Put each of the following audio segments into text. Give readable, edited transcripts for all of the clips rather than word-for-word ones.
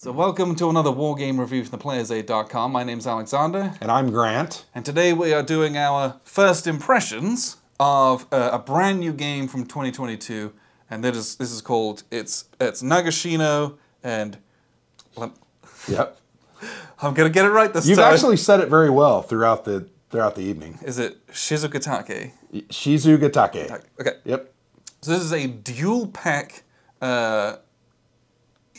So welcome to another war game review from theplayersaid.com. My name's Alexander. And I'm Grant. And today we are doing our first impressions of a brand new game from 2022. And this is called, it's Nagashino and... Yep. I'm going to get it right this You've time. You've actually said it very well throughout the evening. Is it Shizugatake? Shizugatake. Okay. Yep. So this is a dual pack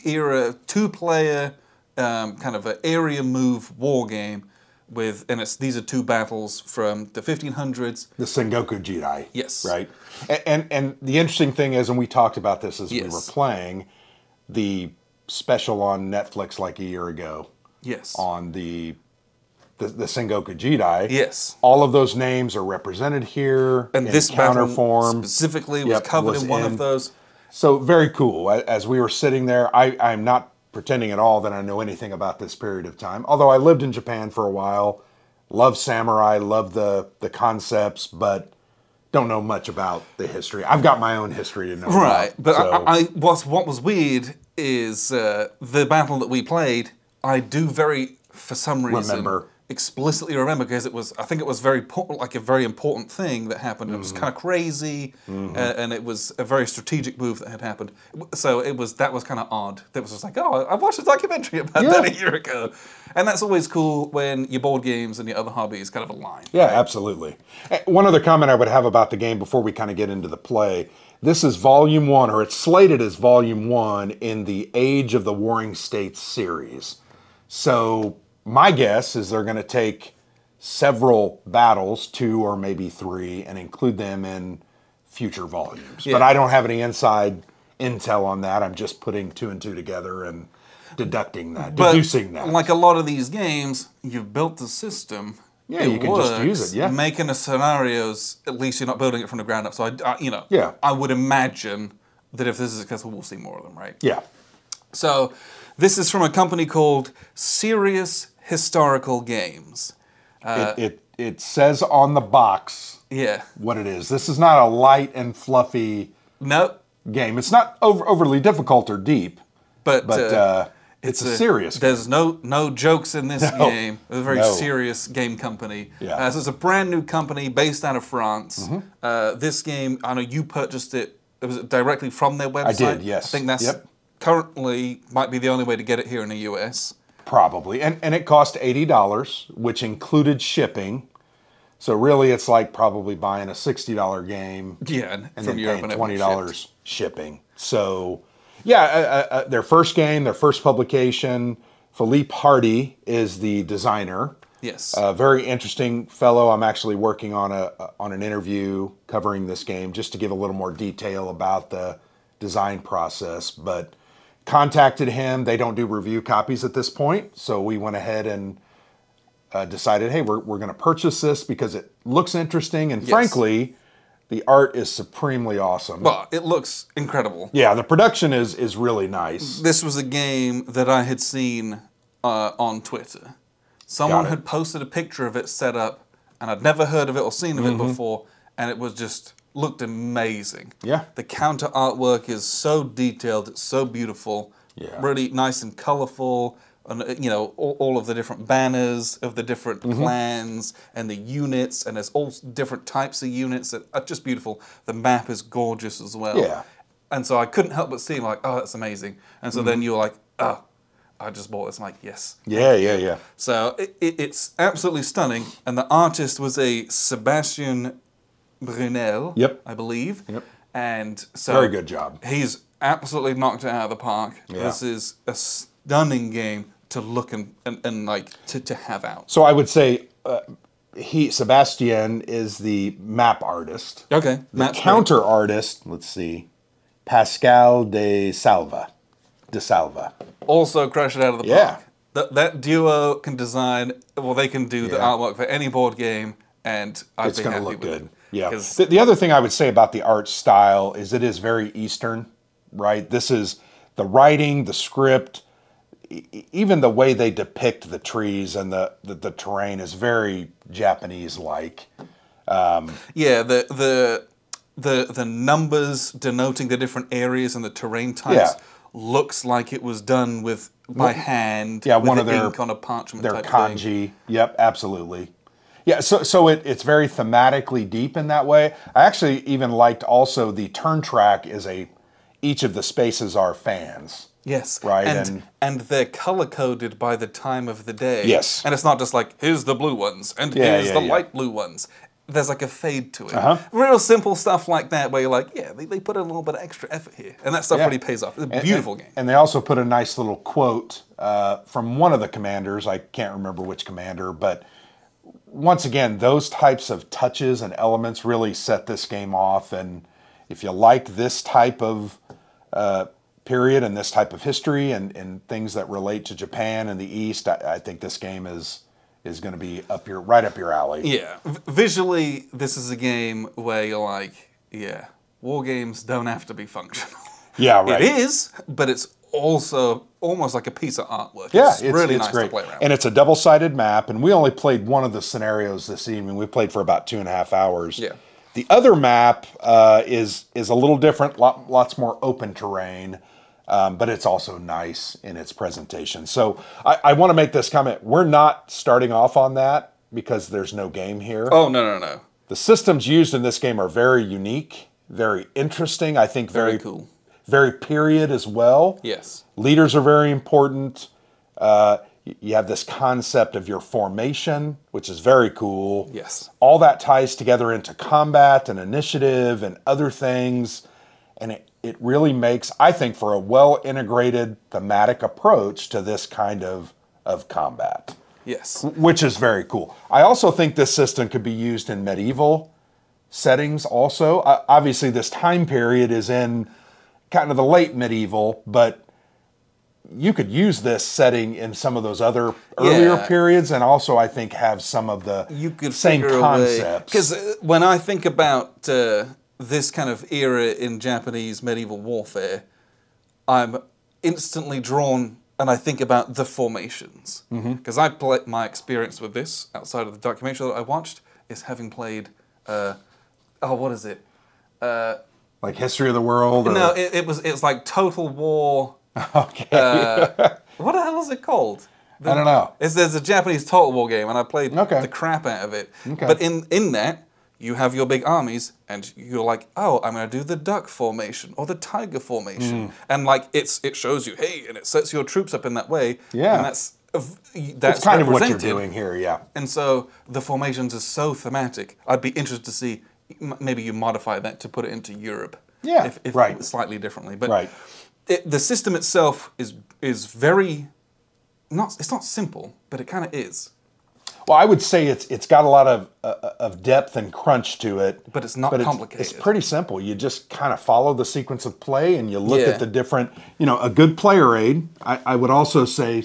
era, two-player kind of an area move war game these are two battles from the 1500s. The Sengoku Jidai. Yes. Right. And the interesting thing is, and we talked about this as we were playing, the special on Netflix like a year ago. Yes. On the Sengoku Jidai. Yes. All of those names are represented here. And in this counter battle form specifically was covered in one of those. So very cool. As we were sitting there, I'm not pretending at all that I know anything about this period of time. Although I lived in Japan for a while, love samurai, love the concepts, but don't know much about the history. I've got my own history to know right, about. But what was weird is the battle that we played, I do for some reason, explicitly remember, because I think it was a very important thing that happened. It was kind of crazy, and it was a very strategic move that had happened. So that was kind of odd. That was just like, oh, I watched a documentary about that a year ago, and that's always cool when your board games and your other hobbies kind of align. Yeah, right? Absolutely. One other comment I would have about the game before we kind of get into the play. This is Volume 1, or it's slated as Volume 1 in the Age of the Warring States series. So my guess is they're going to take several battles, 2 or maybe 3, and include them in future volumes. Yeah. But I don't have any inside intel on that. I'm just putting 2 and 2 together and deducing that. Like a lot of these games, you've built the system. Yeah, you can just use it. Yeah, making the scenarios, at least you're not building it from the ground up. So I would imagine that if this is successful, we'll see more of them, right? Yeah. So this is from a company called Serious Historical Games. It says on the box what it is. This is not a light and fluffy game. It's not overly difficult or deep, but it's a serious game. There's no jokes in this game. It's a very serious game company. Yeah. So it's a brand new company based out of France. This game, I know you purchased it. Was it directly from their website? I did, yes. I think that's currently might be the only way to get it here in the US. Probably. And it cost $80, which included shipping. So really it's like probably buying a $60 game and then paying $20 shipping. So yeah, their first game, their first publication, Philippe Hardy is the designer. Yes. A very interesting fellow. I'm actually working on an interview covering this game just to give a little more detail about the design process, but contacted him. They don't do review copies at this point, so we went ahead and decided, hey, we're going to purchase this because it looks interesting, and frankly, the art is supremely awesome. Well, it looks incredible. Yeah, the production is really nice. This was a game that I had seen on Twitter. Someone had posted a picture of it set up, and I'd never heard of it or seen of it before, and it was just looked amazing. Yeah. The counter artwork is so detailed, it's so beautiful, really nice and colorful, and all of the different banners of the different clans and the units, and there's all different types of units that are just beautiful. The map is gorgeous as well. Yeah. And so I couldn't help but see like, oh, that's amazing. And so then you're like, oh, I just bought this. I'm like, yes. Yeah. So it's absolutely stunning, and the artist was a Sebastian Brunel, I believe. Yep. And so very good job. He's absolutely knocked it out of the park. Yeah. This is a stunning game to look and like to have out. So I would say Sebastian is the map artist. Okay. The counter artist, let's see, Pascal de Salva. Also crushed it out of the park. That duo can design, well, they can do the artwork for any board game, and I'd be happy with it. It's going to look good. Yeah. The other thing I would say about the art style is it is very Eastern, right? This is the writing, the script, even the way they depict the trees and the terrain is very Japanese-like. Yeah, the numbers denoting the different areas and the terrain types looks like it was done by hand. Yeah, with one of their ink on a parchment. Their type kanji. Thing. Yep, absolutely. Yeah, so it's very thematically deep in that way. I actually even liked also the turn track is each of the spaces are fans. Yes, right, and they're color coded by the time of the day. Yes, and it's not just like here's the blue ones and here's the light blue ones. There's like a fade to it. Real simple stuff like that where you're like, yeah, they put in a little bit of extra effort here, and that stuff really pays off. It's a beautiful game. And they also put a nice little quote from one of the commanders. I can't remember which commander, but once again, those types of touches and elements really set this game off. And if you like this type of period and this type of history and things that relate to Japan and the East, I think this game is going to be right up your alley. Yeah, visually, this is a game where you're like, yeah, war games don't have to be functional. Yeah, right. It is, but it's also almost like a piece of artwork. Yeah, it's really nice great to play around. And it's a double-sided map, and we only played one of the scenarios this evening. We played for about 2.5 hours. Yeah. The other map is a little different, lots more open terrain, but it's also nice in its presentation. So I want to make this comment. We're not starting off on that because there's no game here. Oh, no. The systems used in this game are very unique, very interesting, I think very cool. Very period as well. Yes. Leaders are very important. You have this concept of your formation, which is very cool. Yes. All that ties together into combat and initiative and other things. And it really makes, I think, for a well-integrated thematic approach to this kind of combat. Yes. Which is very cool. I also think this system could be used in medieval settings also. Obviously, this time period is in kind of the late medieval, but you could use this setting in some of those other earlier periods, and also I think have some of the same concepts. Because when I think about this kind of era in Japanese medieval warfare, I'm instantly drawn, and I think about the formations. Because my experience with this, outside of the documentary that I watched, is having played, what is it? Like History of the World? Or... No, it's like Total War. Okay. What the hell is it called? I don't know. There's a Japanese Total War game, and I played the crap out of it. Okay. But in that, you have your big armies, and you're like, oh, I'm going to do the duck formation or the tiger formation. And like it shows you, hey, and it sets your troops up in that way. Yeah. And that's kind of what you're doing here, yeah. And so the formations are so thematic. I'd be interested to see, maybe you modify that to put it into Europe. Yeah, if slightly differently. But the system itself is very, it's not simple, but it kind of is. Well, I would say it's got a lot of depth and crunch to it. But it's not complicated. It's pretty simple. You just kind of follow the sequence of play and you look at the different, a good player aid. I would also say,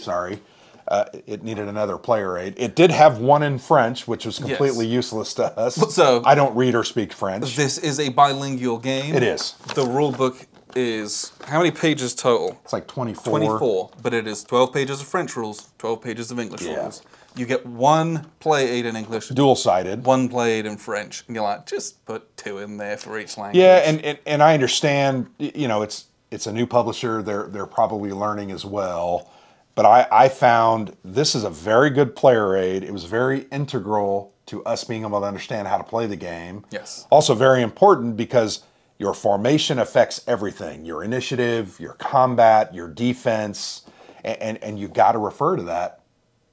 it needed another player aid. It did have one in French, which was completely useless to us. So I don't read or speak French. This is a bilingual game. It is. The rule book is, how many pages total? It's like 24. 24, but it is 12 pages of French rules, 12 pages of English rules. You get one play aid in English. Dual-sided. One play aid in French. And you're like, just put 2 in there for each language. Yeah, and I understand, it's a new publisher. They're probably learning as well. But I found this is a very good player aid. It was very integral to us being able to understand how to play the game. Yes. Also very important because your formation affects everything. Your initiative, your combat, your defense, and you've got to refer to that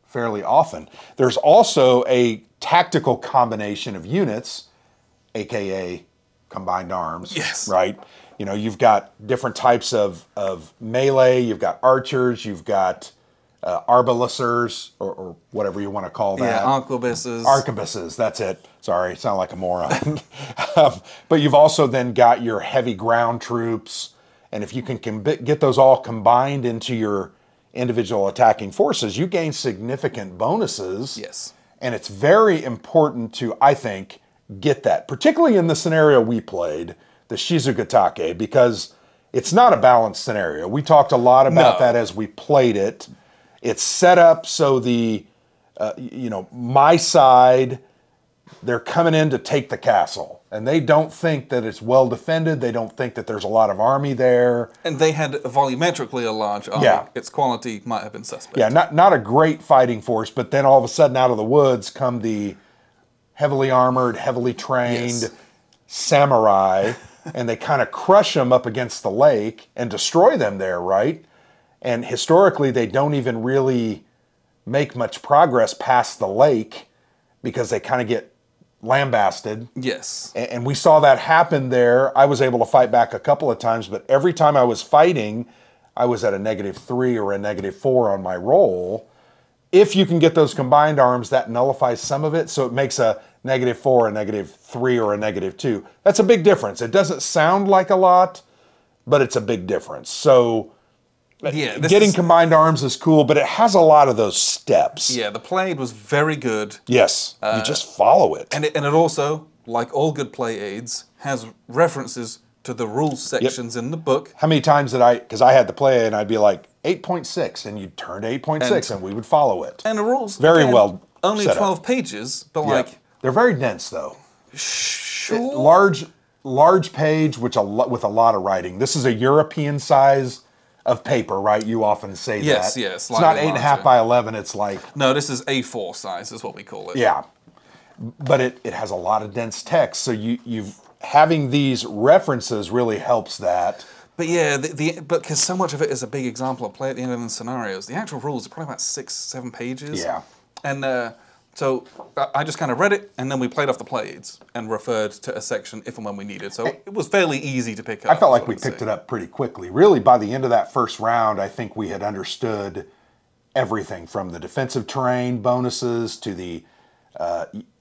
fairly often. There's also a tactical combination of units, aka combined arms. Yes. Right? You've got different types of melee, you've got archers, you've got arbalisters, or whatever you want to call that. Yeah, arquebuses. Arquebuses, that's it. Sorry, sound like a moron. But you've also then got your heavy ground troops, and if you can get those all combined into your individual attacking forces, you gain significant bonuses. Yes. And it's very important to, I think, get that, particularly in the scenario we played, the Shizugatake, because it's not a balanced scenario. We talked a lot about that as we played it. It's set up so my side, they're coming in to take the castle. And they don't think that it's well defended. They don't think that there's a lot of army there. And they had volumetrically a large army. Yeah. Its quality might have been suspect. Yeah, not a great fighting force, but then all of a sudden out of the woods come the heavily armored, heavily trained samurai, and they kind of crush them up against the lake and destroy them there, right? And historically, they don't even really make much progress past the lake because they kind of get lambasted. Yes. And we saw that happen there. I was able to fight back a couple of times, but every time I was fighting, I was at a -3 or a -4 on my roll. If you can get those combined arms, that nullifies some of it, so it makes a -4, a -3, or a -2. That's a big difference. It doesn't sound like a lot, but it's a big difference. So yeah, getting combined arms is cool, but it has a lot of those steps. Yeah, the Played was very good. Yes, you just follow it. And it also, like all good play aids, has references to the rules sections in the book. How many times did because I had to play and I'd be like, 8.6, and you'd turn to 8.6, and we would follow it. And the rules, very again, well only set 12 up. pages, but Yep. They're very dense, though. Sure. Large page with a lot of writing. This is a European size of paper, right? You often say Yes, that. yes, It's slightly not 8.5 larger. by 11. It's like, No, this is A4 size, is what we call it. yeah. But it has a lot of dense text, so having these references really helps that. But yeah, but because so much of it is a big example of play at the end of the scenarios, the actual rules are probably about 6-7 pages. Yeah. And so I just kind of read it, and then we played off the Playeds and referred to a section if and when we needed. So it was fairly easy to pick up. I felt like we picked it up pretty quickly. Really, by the end of that first round, I think we had understood everything from the defensive terrain bonuses to the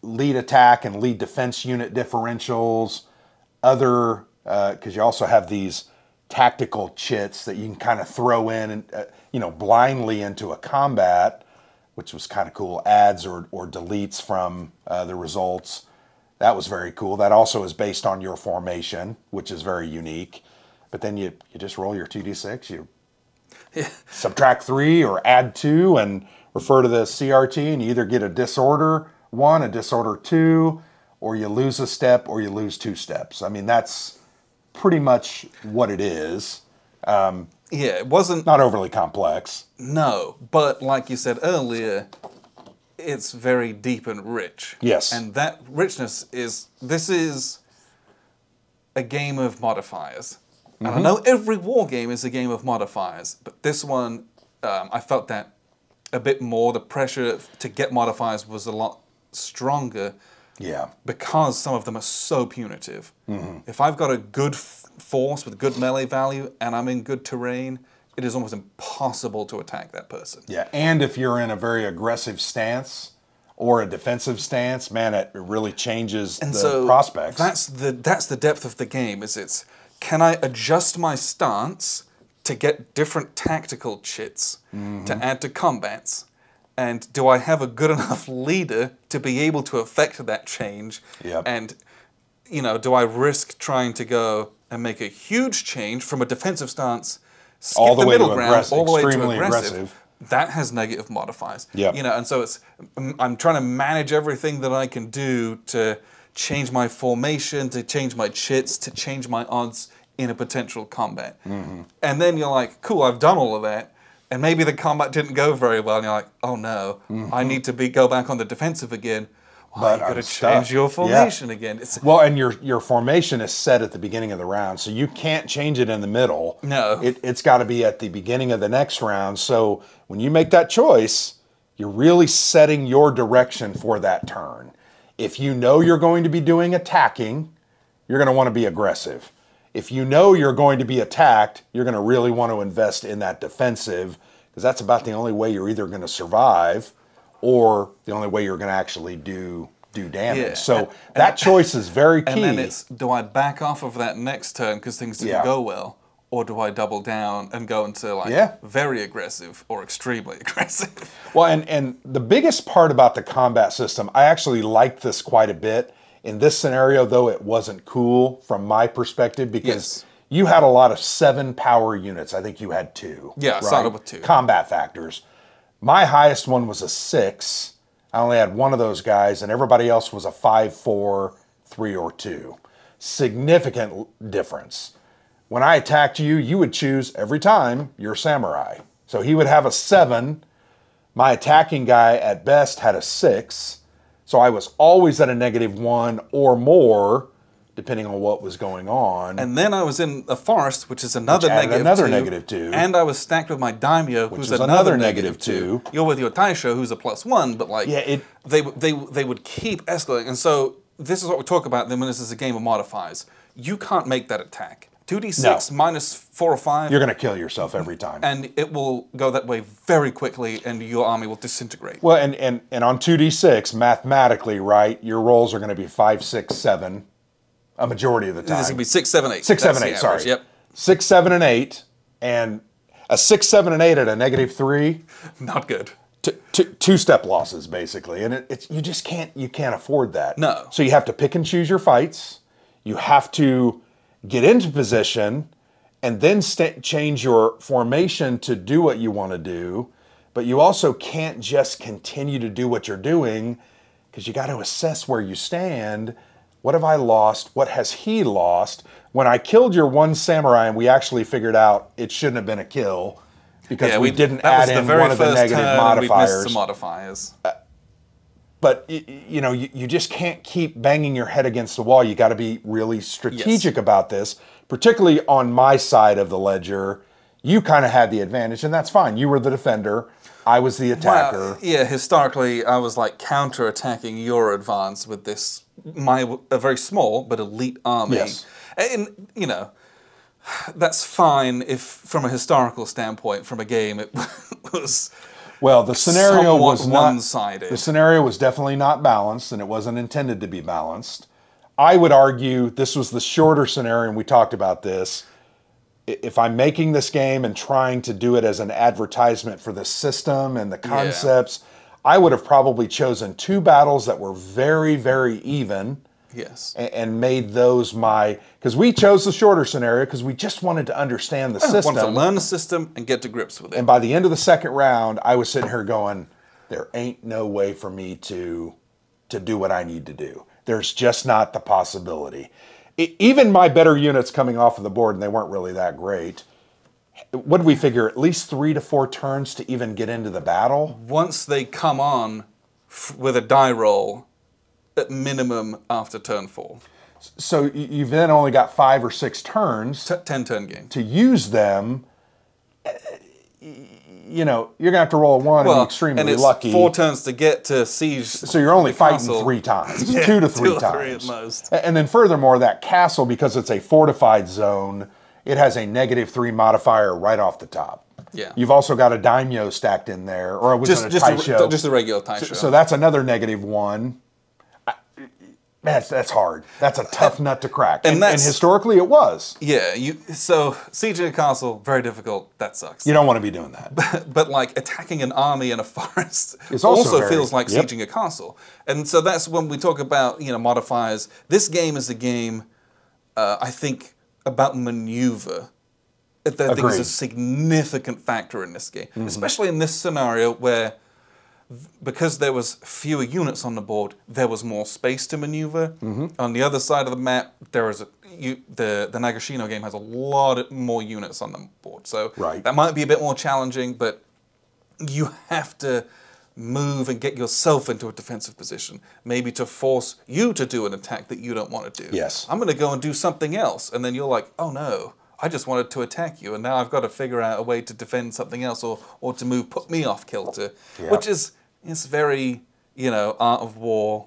lead attack and lead defense unit differentials, because you also have these tactical chits that you can kind of throw in and blindly into a combat, which was kind of cool. Adds or deletes from the results. That was very cool. That also is based on your formation, which is very unique. But then you just roll your 2d6, you subtract 3 or add 2 and refer to the CRT, and you either get a disorder 1, a disorder 2, or you lose a step or you lose 2 steps. I mean, that's pretty much what it is. Yeah, it wasn't... Not overly complex. No, but like you said earlier, it's very deep and rich. Yes. And that richness this is a game of modifiers. And I know every war game is a game of modifiers, but this one, I felt that a bit more. The pressure to get modifiers was a lot stronger. Yeah. Because some of them are so punitive. If I've got a good force with good melee value and I'm in good terrain, it is almost impossible to attack that person. Yeah, and if you're in a very aggressive stance or a defensive stance, man, it really changes the prospects. That's the depth of the game. Can I adjust my stance to get different tactical chits to add to combats? And do I have a good enough leader to be able to affect that change? Yep. And, do I risk trying to go and make a huge change from a defensive stance, skip all the way middle to ground, all the way to extremely aggressive? That has negative modifiers. Yep. And so I'm trying to manage everything that I can do to change my formation, to change my chits, to change my odds in a potential combat. And then you're like, cool, I've done all of that. And maybe the combat didn't go very well, and you're like, oh no, I need to go back on the defensive again. Well, you've got to change your formation again. Well, and your formation is set at the beginning of the round, so you can't change it in the middle. No. It's got to be at the beginning of the next round. So when you make that choice, you're really setting your direction for that turn. If you know you're going to be doing attacking, you're going to want to be aggressive. If you know you're going to be attacked, you're going to really want to invest in that defensive, because that's about the only way you're either going to survive or the only way you're going to actually do damage. Yeah. So that choice is very key. And then it's, do I back off of that next turn because things didn't go well? Or do I double down and go into very aggressive or extremely aggressive? Well, and the biggest part about the combat system, I actually liked this quite a bit. In this scenario, though, it wasn't cool from my perspective because you had a lot of 7 power units. I think you had 2. Yeah, I started with 2. Combat factors. My highest one was a 6. I only had one of those guys, and everybody else was a 5/4, 3 or 2. Significant difference. When I attacked you, you would choose every time your samurai. So he would have a 7. My attacking guy at best had a 6. So I was always at a -1 or more, depending on what was going on. And then I was in a forest, which is another -2. And I was stacked with my daimyo, who's another -2. You're with your taisho, who's a +1, but like they would keep escalating. And so this is what we talk about then when this is a game of modifiers. You can't make that attack. 2d6 minus 4 or 5. You're going to kill yourself every time. And it will go that way very quickly, and your army will disintegrate. Well, and on 2d6, mathematically, right, your rolls are going to be 5, 6, 7, a majority of the time. This is going to be 6, 7, 8. 6, 7, 8, sorry. Yep. 6, 7, and 8, and a 6, 7, and 8 at a -3. Not good. Two-step losses, basically. And you just can't afford that. No. So you have to pick and choose your fights. You have to get into position, and then change your formation to do what you want to do. But you also can't just continue to do what you're doing, because you got to assess where you stand. What have I lost? What has he lost? When I killed your one samurai, and we actually figured out it shouldn't have been a kill, because we didn't add in one of the negative modifiers. We missed some modifiers. But you know, you just can't keep banging your head against the wall. You got to be really strategic about this, particularly on my side of the ledger. You kind of had the advantage, and that's fine. You were the defender. I was the attacker. Well, yeah, historically, I was like counter-attacking your advance with this, a very small but elite army. Yes. And, you know, that's fine if, from a historical standpoint, from a game, it was... Well, the scenario was not one-sided. The scenario was definitely not balanced, and it wasn't intended to be balanced. I would argue this was the shorter scenario, and we talked about this. If I'm making this game and trying to do it as an advertisement for the system and the concepts, I would have probably chosen 2 battles that were very, very even. Yes. And made those because we chose the shorter scenario because we just wanted to understand the system. Wanted to learn the system and get to grips with it. And by the end of the second round, I was sitting here going, there ain't no way for me to do what I need to do. There's just not the possibility. Even my better units coming off of the board, and they weren't really that great, what did we figure? At least 3 to 4 turns to even get into the battle? Once they come on with a die roll, at minimum after turn 4. So you've then only got 5 or 6 turns. 10-turn game. To use them. You know, you're going to have to roll a 1 and be extremely lucky. 4 turns to get to siege. So you're only fighting 3 times. 2 to 3 times. 2 or 3 at most. And then furthermore, that castle, because it's a fortified zone, it has a -3 modifier right off the top. Yeah. You've also got a daimyo stacked in there, or was it a taisho? Just a regular taisho. So that's another -1. Man, that's hard. That's a tough nut to crack. And historically it was. Yeah, so sieging a castle, very difficult. That sucks. You don't want to be doing that. But like attacking an army in a forest also feels like sieging a castle. And so that's when we talk about, you know, modifiers. This game is a game, I think, about maneuver. I think is a significant factor in this game, especially in this scenario where, because there was fewer units on the board, there was more space to maneuver. On the other side of the map, there is the Nagashino game has a lot more units on the board, so that might be a bit more challenging. But you have to move and get yourself into a defensive position, maybe to force you to do an attack that you don't want to do. Yes, I'm going to go and do something else, and then you're like, oh no, I just wanted to attack you, and now I've got to figure out a way to defend something else, or to put me off kilter, which is very, you know, art of war,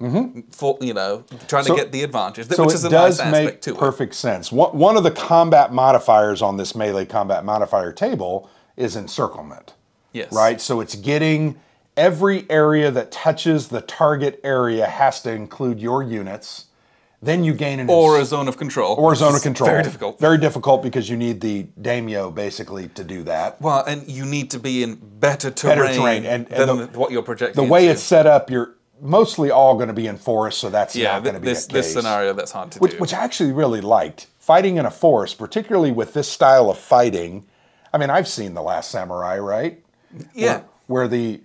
for, you know, trying to get the advantage, which is a nice aspect to it. So it does make perfect sense. One of the combat modifiers on this melee combat modifier table is encirclement. Yes. Right? So it's getting every area that touches the target area has to include your units. Then you gain a zone of control. Or a zone of control. Very difficult. Very difficult because you need the daimyo basically to do that. Well, and you need to be in better terrain than what you're projecting. The way it's set up, you're mostly all going to be in forest, so that's not going to be the case. This scenario, that's hard to do. Which I actually really liked. Fighting in a forest, particularly with this style of fighting. I mean, I've seen The Last Samurai, right? Yeah. Where the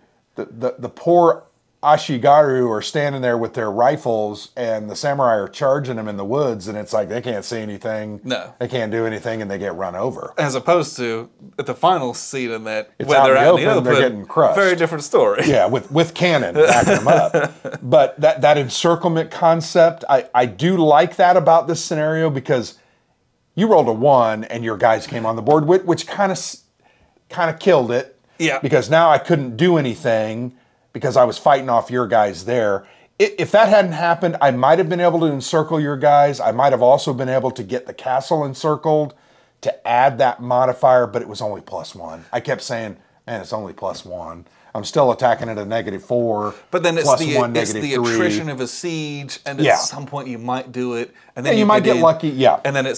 poor Ashigaru are standing there with their rifles, and the samurai are charging them in the woods, and it's like they can't see anything. No. They can't do anything, and they get run over. As opposed to at the final scene in that, It's where out they're in the out in the open, open, they're getting crushed. Very different story. Yeah, with cannon backing them up. But that encirclement concept, I do like that about this scenario, because you rolled a 1 and your guys came on the board, which kind of killed it. Yeah. Because now I couldn't do anything because I was fighting off your guys there. If that hadn't happened, I might have been able to encircle your guys. I might have also been able to get the castle encircled to add that modifier, but it was only +1. I kept saying, man, it's only +1. I'm still attacking at a -4. But then it's +1, the -3. attrition of a siege, and at some point you might do it, and then you might get lucky. Yeah, and then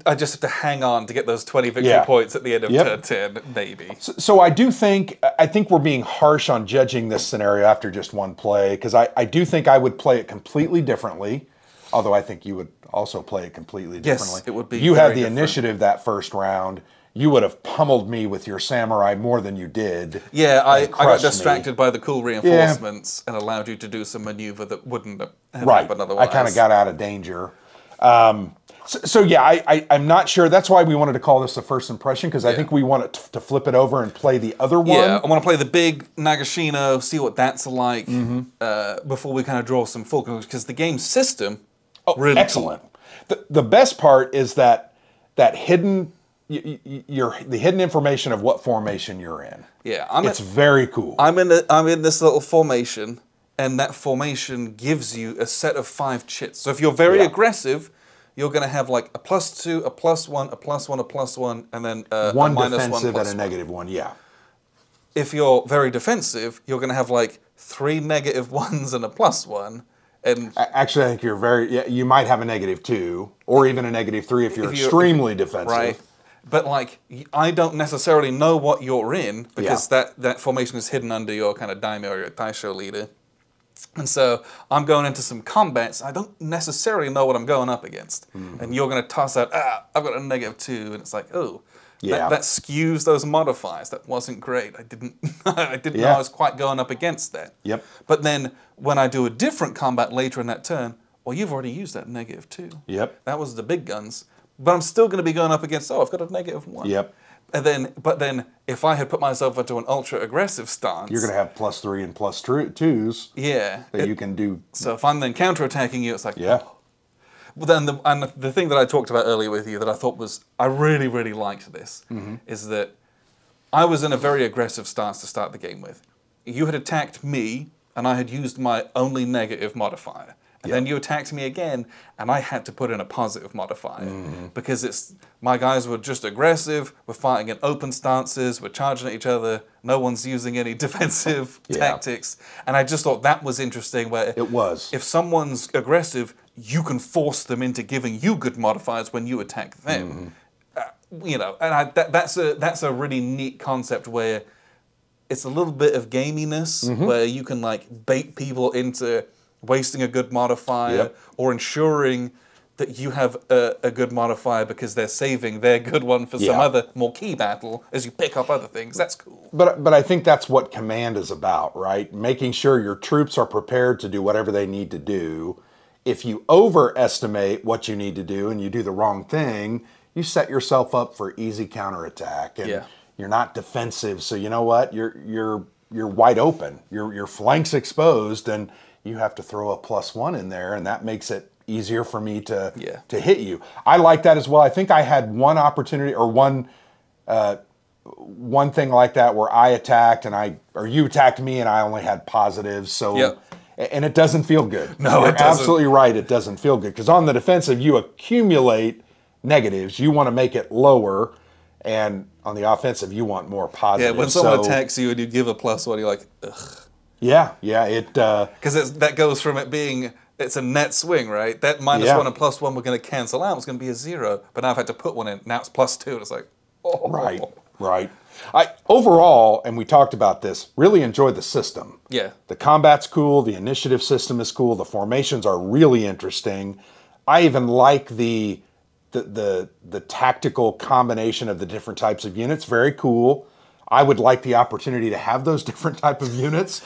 I just have to hang on to get those 20 victory points at the end of turn 10, maybe. So I think we're being harsh on judging this scenario after just one play, because I do think I would play it completely differently, although I think you would also play it completely differently. Yes, it would be. You had the initiative that first round. You would have pummeled me with your samurai more than you did. Yeah, I got distracted by the cool reinforcements and allowed you to do some maneuver that wouldn't have happened otherwise. I kind of got out of danger. So yeah, I'm not sure. That's why we wanted to call this the first impression, because I think we want it to flip it over and play the other one. Yeah, I want to play the big Nagashino, see what that's like before we kind of draw some full conclusions, because the game system, really excellent. Cool. The best part is that hidden, the hidden information of what formation you're in. Yeah, it's very cool. I'm in this little formation, and that formation gives you a set of 5 chits. So if you're very aggressive, you're going to have like a +2, a +1, a +1, a +1, and then one a -1 defensive +1. and a -1. Yeah. If you're very defensive, you're going to have like 3 -1s and a +1. And actually, I think you're you might have a -2 or even a -3 if you're extremely defensive. Right. But like, I don't necessarily know what you're in, because that formation is hidden under your kind of daimyo or your taisho leader. And so I'm going into some combats. I don't necessarily know what I'm going up against. And you're going to toss out, I've got a -2. And it's like, oh, that skews those modifiers. That wasn't great. I didn't know I was quite going up against that. Yep. But then when I do a different combat later in that turn, well, you've already used that -2. Yep. That was the big guns. But I'm still going to be going up against, I've got a -1. Yep. But then, if I had put myself into an ultra-aggressive stance... You're going to have +3 and +2s. Yeah. That you can do. So if I'm then counterattacking you, it's like... Yeah. Oh. Well, then the thing that I talked about earlier with you that I thought was... I really, really liked this, is that I was in a very aggressive stance to start the game with. You had attacked me, and I had used my only negative modifier. And then you attacked me again, and I had to put in a positive modifier. Because my guys were just aggressive, we're fighting in open stances, we're charging at each other, no one's using any defensive tactics. And I just thought that was interesting, where if someone's aggressive, you can force them into giving you good modifiers when you attack them. And that's a really neat concept, where it's a little bit of gaminess, where you can like bait people into wasting a good modifier or ensuring that you have a good modifier because they're saving their good one for some other more key battle as you pick up other things. That's cool. But I think that's what Command is about, right? Making sure your troops are prepared to do whatever they need to do. If you overestimate what you need to do and you do the wrong thing, you set yourself up for easy counterattack, and you're not defensive. So you know what? You're wide open. Your flank's exposed, and you have to throw a +1 in there, and that makes it easier for me to hit you. I like that as well. I think I had one opportunity or one thing like that where I attacked or you attacked me and I only had positives. So and it doesn't feel good. No, You're absolutely right. It doesn't feel good, because on the defensive you accumulate negatives. You want to make it lower, and on the offensive you want more positives. Yeah, when someone attacks you and you give a +1, you're like, ugh. Yeah, because that goes from it being, it's a net swing, right? That -1 and +1 we're going to cancel out. It's going to be a 0, but now I've had to put one in. Now it's +2, and it's like, oh. Right. I overall, and we talked about this, really enjoyed the system. Yeah. The combat's cool. The initiative system is cool. The formations are really interesting. I even like the tactical combination of the different types of units. Very cool. I would like the opportunity to have those different type of units.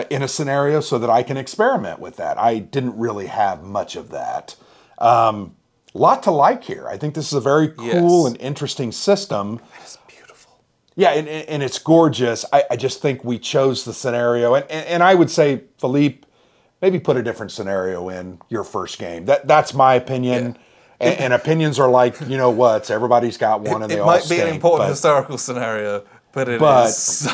in a scenario so that I can experiment with that. I didn't really have much of that. Lot to like here. I think this is a very cool and interesting system. It's beautiful. Yeah, and it's gorgeous. I just think we chose the scenario. And I would say, Philippe, maybe put a different scenario in your first game. That's my opinion. Yeah. And opinions are like, you know what, everybody's got one and they all stink. It might be an important historical scenario, but it is.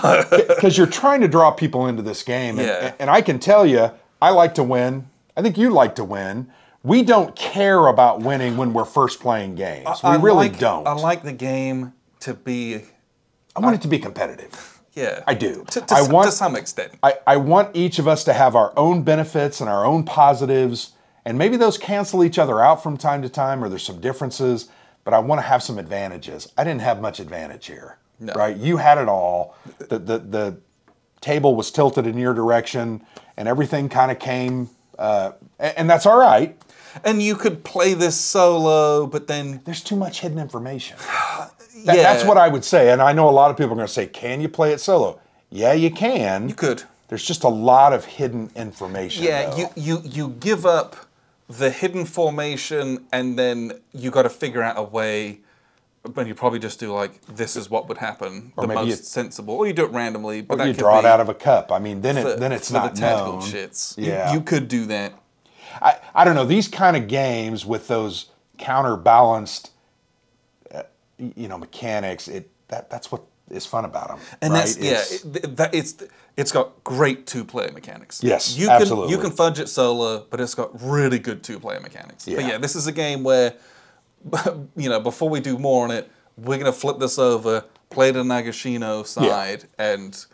Because you're trying to draw people into this game. And I can tell you, I like to win. I think you like to win. We don't care about winning when we're first playing games. We really don't. I like the game to be... I want it to be competitive. Yeah. I do. To some extent. I want each of us to have our own benefits and our own positives, and maybe those cancel each other out from time to time, or there's some differences, but I want to have some advantages. I didn't have much advantage here. No. Right? You had it all. The table was tilted in your direction, and everything kind of came, and that's all right. And you could play this solo, but then... There's too much hidden information. That's what I would say. And I know a lot of people are going to say, can you play it solo? Yeah, you can. You could. There's just a lot of hidden information. Yeah, though. you give up the hidden formation, and then you got to figure out a way... But you probably just do like, this is what would happen, or the most sensible. Or you do it randomly. But or you draw it out of a cup. I mean, then it's not the tactical known. Shits. Yeah. You could do that. I don't know, these kind of games with those counterbalanced, mechanics, that's what is fun about them. And right? It's got great two-player mechanics. Yes, absolutely. You can fudge it solo, but it's got really good two-player mechanics. Yeah. But yeah, this is a game where, before we do more on it, we're going to flip this over, play the Nagashino side, and...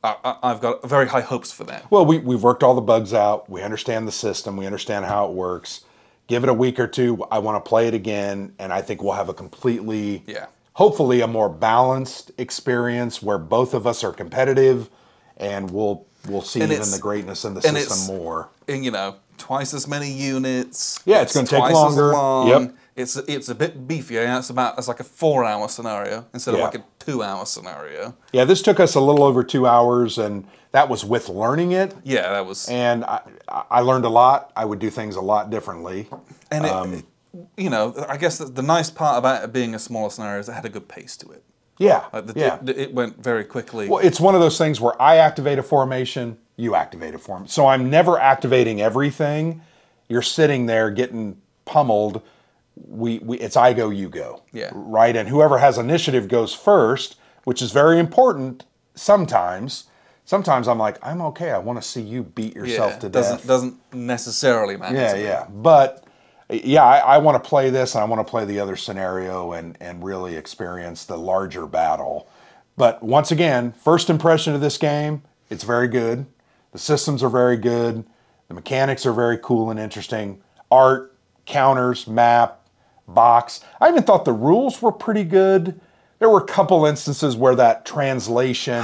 I've got very high hopes for that. Well, we've worked all the bugs out. We understand the system. We understand how it works. Give it a week or two. I want to play it again, and I think we'll have a completely, hopefully a more balanced experience where both of us are competitive, and we'll see even the greatness in the system more. And, twice as many units. Yeah, it's going to take longer. Yep. It's a bit beefier. It's like a 4-hour scenario instead of like a 2-hour scenario. Yeah, this took us a little over 2 hours, and that was with learning it. Yeah, that was. And I learned a lot. I would do things a lot differently. And I guess the nice part about it being a smaller scenario is it had a good pace to it. Yeah, it went very quickly. Well, it's one of those things where I activate a formation, you activate a formation. So I'm never activating everything. You're sitting there getting pummeled. It's I go, you go. Yeah. Right? And whoever has initiative goes first, which is very important sometimes. Sometimes I'm like, I'm okay. I want to see you beat yourself to death. Doesn't necessarily matter. Yeah. But I want to play this, and I want to play the other scenario and really experience the larger battle. But once again, first impression of this game, it's very good. The systems are very good. The mechanics are very cool and interesting. Art, counters, map, box. I even thought the rules were pretty good. There were a couple instances where that translation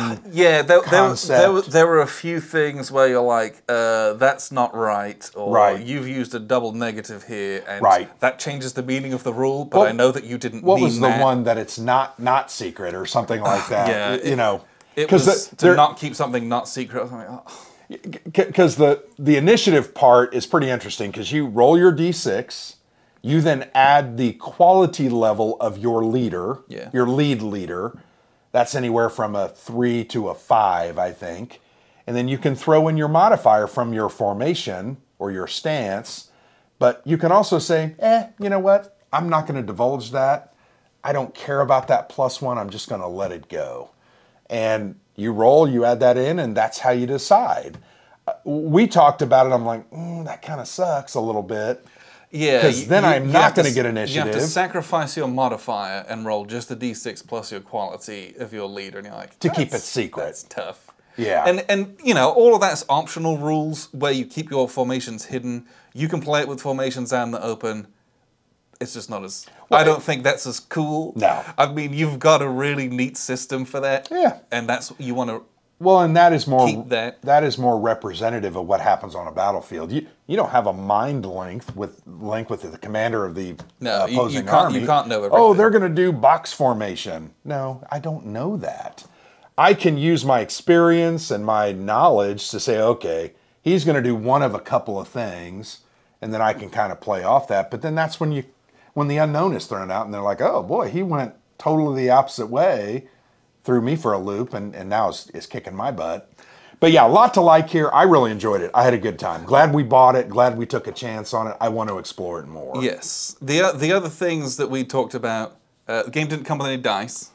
concept... There were a few things where you're like, that's not right, or you've used a double negative here, and that changes the meaning of the rule, but I know that you didn't mean that. What was the one that it's not secret, or something like that? It was to not keep something not secret. I was like, Because the initiative part is pretty interesting, because you roll your d6, you then add the quality level of your leader, your lead leader. That's anywhere from a 3 to a 5, I think. And then you can throw in your modifier from your formation or your stance. But you can also say, you know what? I'm not going to divulge that. I don't care about that +1. I'm just going to let it go. And you roll, you add that in, and that's how you decide. We talked about it. I'm like, that kind of sucks a little bit. Yeah, because then I'm not going to get initiative. You have to sacrifice your modifier and roll just the d6 plus your quality of your leader, and you're like, to keep it secret. That's tough. Yeah, and all of that's optional rules where you keep your formations hidden. You can play it with formations out in the open. It's just not as... I don't think that's as cool. No. I mean, you've got a really neat system for that. Yeah. And that's... You want to... Well, and that is more... Keep that. That is more representative of what happens on a battlefield. You don't have a mind link with the commander of the opposing army. You can't know everything. Oh, they're going to do box formation. No, I don't know that. I can use my experience and my knowledge to say, okay, he's going to do one of a couple of things, and then I can kind of play off that. But then that's when the unknown is thrown out, and they're like, oh boy, he went totally the opposite way, threw me for a loop, and now is kicking my butt. But yeah, a lot to like here. I really enjoyed it. I had a good time. Glad we bought it. Glad we took a chance on it. I want to explore it more. Yes. The other things that we talked about, the game didn't come with any dice.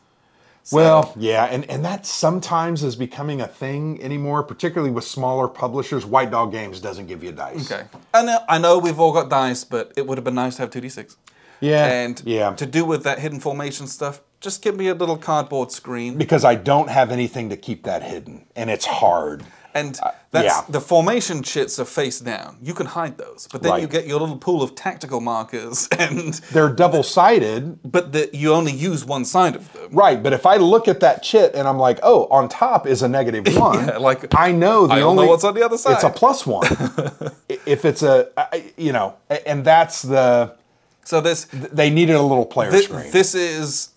So. Well, yeah, and that sometimes is becoming a thing anymore, particularly with smaller publishers. White Dog Games doesn't give you dice. Okay. I know we've all got dice, but it would have been nice to have 2d6. Yeah. And to do with that hidden formation stuff, just give me a little cardboard screen. Because I don't have anything to keep that hidden, and it's hard. And the formation chits are face down. You can hide those, but then you get your little pool of tactical markers, and they're double-sided. But you only use one side of them. Right, but if I look at that chit and I'm like, oh, on top is a -1, yeah, like I know I don't know what's on the other side. It's a +1. If it's and that's the. So they needed a little player screen. This is,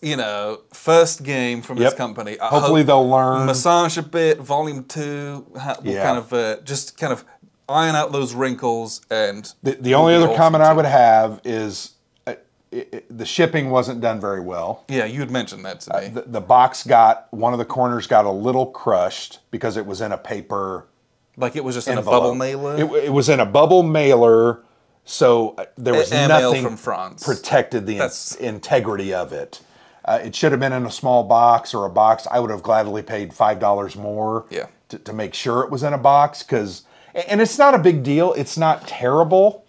first game from this company. Hopefully they'll learn. Massage a bit, volume 2, just kind of iron out those wrinkles. And the only other comment I would have is the shipping wasn't done very well. Yeah, you had mentioned that to me. The box one of the corners got a little crushed because it was in a paper Like it was just envelope. in a bubble mailer? It was in a bubble mailer. So there was nothing from France. protected the integrity of it. It should have been in a small box or a box. I would have gladly paid $5 more to make sure it was in a box. And it's not a big deal. It's not terrible.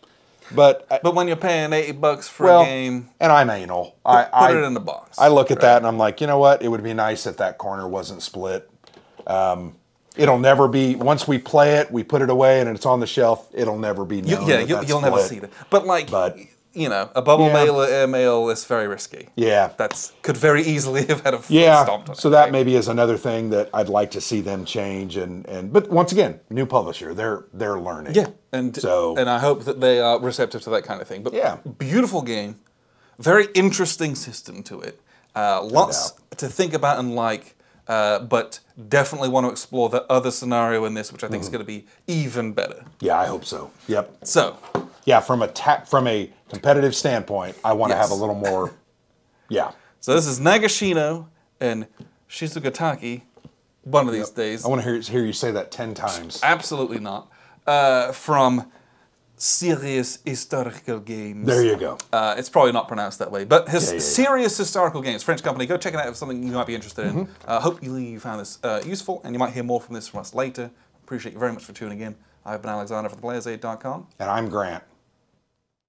But when you're paying $80 for a game... And I'm anal. Put it in the box. I look at that and I'm like, you know what? It would be nice if that corner wasn't split. It'll never be, once we play it, we put it away and it's on the shelf, it'll never be known. You'll never see that. But a bubble mailer, airmail is very risky. Yeah. Could very easily have had a foot stomped on it. So that maybe is another thing that I'd like to see them change. But once again, new publisher, they're learning. Yeah. And I hope that they are receptive to that kind of thing. But beautiful game. Very interesting system to it. Lots to think about and like. But definitely want to explore the other scenario in this, which I think is going to be even better. Yeah, I hope so. Yep. So, yeah, from a competitive standpoint, I want to have a little more. Yeah. So this is Nagashino and Shizugatake. One of these days. I want to hear you say that 10 times. Absolutely not. From Serious Historical Games. There you go. It's probably not pronounced that way, but Serious Historical Games, French company. Go check it out if it's something you might be interested in. Hopefully you found this useful, and you might hear more from this from us later. Appreciate you very much for tuning in. I've been Alexander from theplayersaid.com. And I'm Grant.